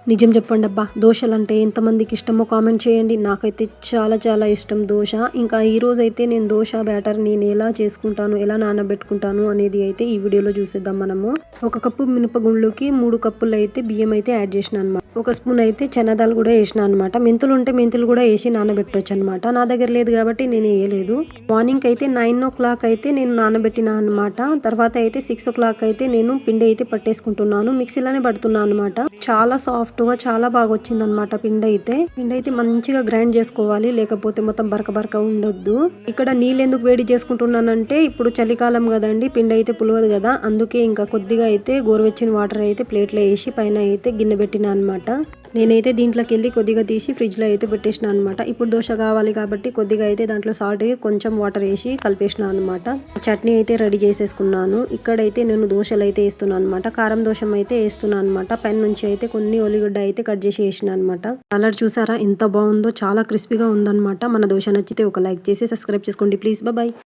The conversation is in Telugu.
నిజం చెప్పండి అబ్బా, దోశలంటే ఎంతమందికి ఇష్టమో కామెంట్ చేయండి. నాకైతే చాలా చాలా ఇష్టం దోశ. ఇంకా ఈరోజైతే నేను దోశ బ్యాటర్ నేను ఎలా చేసుకుంటాను, ఎలా నానబెట్టుకుంటాను అనేది అయితే ఈ వీడియోలో చూసేద్దాం మనము. 1 కప్పు మినపగుండ్లుకి 3 కప్పులు అయితే బియ్యం అయితే యాడ్ చేసిన అనమాట. 1 స్పూన్ అయితే చనదాలు కూడా వేసిన అనమాట. మెంతులు ఉంటే మెంతులు కూడా వేసి నానబెట్టవచ్చు అనమాట. నా దగ్గర లేదు కాబట్టి నేను వేయలేదు. మార్నింగ్ అయితే 9 o'clock అయితే నేను నానబెట్టిన అనమాట. తర్వాత అయితే 6 o'clock అయితే నేను పిండి అయితే పట్టేసుకుంటున్నాను. మిక్సీలోనే పడుతున్నాను అనమాట. చాలా సాఫ్ట్ గా చాలా బాగా వచ్చింది అనమాట. పిండి అయితే మంచిగా గ్రైండ్ చేసుకోవాలి, లేకపోతే మొత్తం బరక ఉండొద్దు. ఇక్కడ నీళ్ళు ఎందుకు వేడి చేసుకుంటున్నానంటే ఇప్పుడు చలికాలం కదండి, పిండి అయితే పులవదు కదా, అందుకే ఇంకా కొద్దిగా అయితే గోరువెచ్చని వాటర్ అయితే ప్లేట్లో వేసి పైన అయితే గిన్నె పెట్టిన అనమాట. నేనైతే దీంట్లోకి వెళ్ళి కొద్దిగా తీసి ఫ్రిడ్జ్ లో అయితే పెట్టేసిన అనమాట. ఇప్పుడు దోశ కావాలి కాబట్టి కొద్దిగా అయితే దాంట్లో సాల్ట్ కొంచెం వాటర్ వేసి కలిపేసిన అనమాట. చట్నీ అయితే రెడీ చేసేసుకున్నాను. ఇక్కడైతే నేను దోశలు అయితే వేస్తున్నాను అనమాట. కారం దోశం అయితే వేస్తున్నాను అనమాట. పైన నుంచి అయితే కొన్ని ఉల్లిగడ్డ అయితే కట్ చేసి వేసిన అనమాట. కలర్ చూసారా ఎంత బాగుందో, చాలా క్రిస్పీగా ఉందన్నమాట. మన దోశ నచ్చితే ఒక లైక్ చేసి సబ్స్క్రైబ్ చేసుకోండి ప్లీజ్. బాయ్.